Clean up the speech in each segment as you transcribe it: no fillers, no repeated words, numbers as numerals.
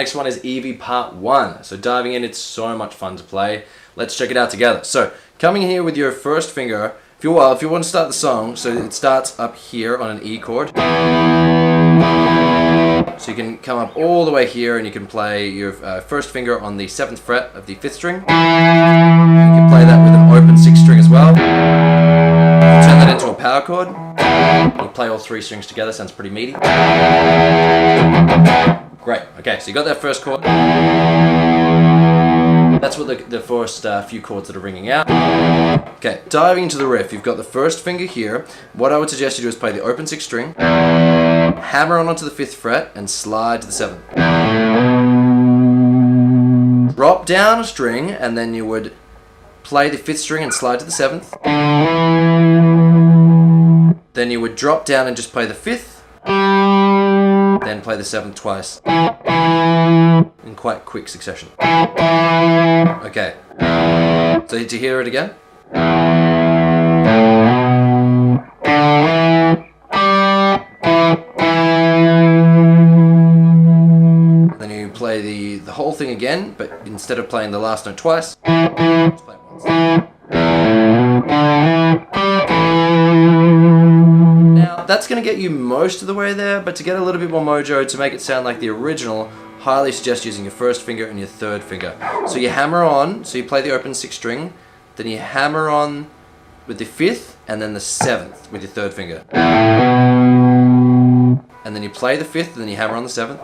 next one is Evie Part 1. So diving in, it's so much fun to play. Let's check it out together. So coming here with your first finger, if you want to start the song, so it starts up here on an E chord. So you can come up all the way here and you can play your first finger on the 7th fret of the 5th string. You can play that with an open 6th string as well. You turn that into a power chord. You play all 3 strings together, sounds pretty meaty. Great, okay, so you got that first chord. That's what the first few chords that are ringing out. Okay, diving into the riff, you've got the first finger here. What I would suggest you do is play the open 6th string, hammer on onto the 5th fret, and slide to the 7th. Drop down a string, and then you would play the 5th string and slide to the 7th. Then you would drop down and just play the 5th, then play the 7th twice, in quite quick succession. Okay, so did you hear it again? Then you play the whole thing again, but instead of playing the last note twice, just play it once. Now, that's going to get you most of the way there, but to get a little bit more mojo, to make it sound like the original, highly suggest using your first finger and your third finger. So you hammer on, so you play the open 6th string, then you hammer on with the 5th, and then the 7th with your third finger. And then you play the 5th, and then you hammer on the 7th.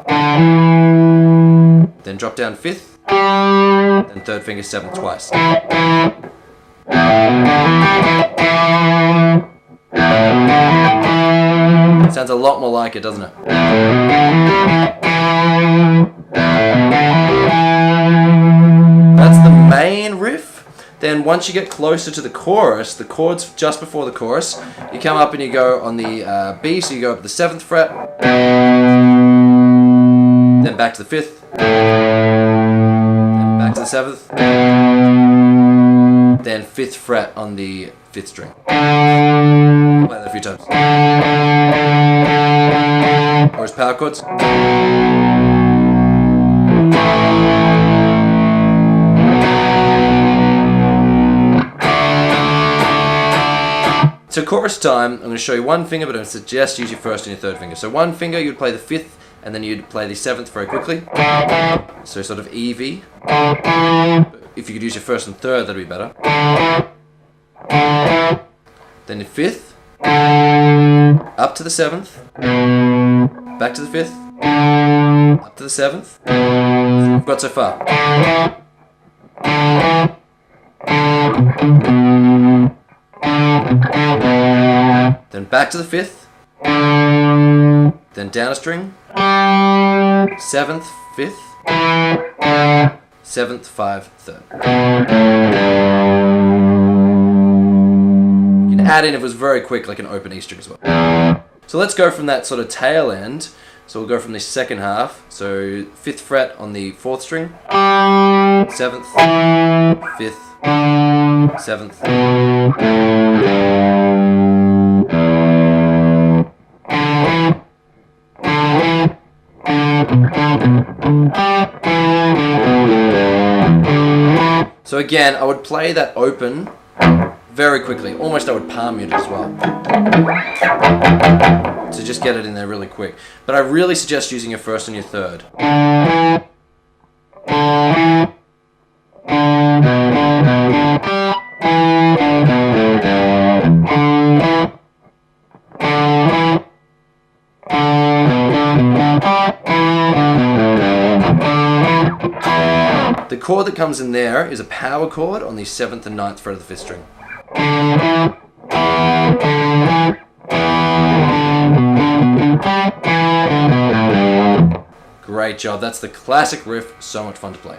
Then drop down 5th, then third finger 7th twice. Sounds a lot more like it, doesn't it? That's the main riff. Then once you get closer to the chorus, the chords just before the chorus, you come up and you go on the B, so you go up to the 7th fret, then back to the 5th, then back to the 7th, then 5th fret on the 5th string. Play that a few times. Or as power chords. So chorus time, I'm going to show you one finger, but I suggest use your first and your third finger. So one finger, you'd play the 5th, and then you'd play the 7th very quickly. So sort of Evie. If you could use your first and third, that'd be better. Then the 5th, up to the 7th, back to the 5th, up to the 7th. So we've got so far. Then back to the 5th, then down a string, 7th, 5th, 7th, 5, 3rd. You can add in, if it was very quick, like an open E string as well. So let's go from that sort of tail end. So we'll go from the second half. So 5th fret on the 4th string, 7th, 5th, 7th. So again, I would play that open very quickly. Almost I would palm mute it as well. So just get it in there really quick. But I really suggest using your first and your third. The chord that comes in there is a power chord on the 7th and 9th fret of the 5th string. Great job. That's the classic riff. So much fun to play.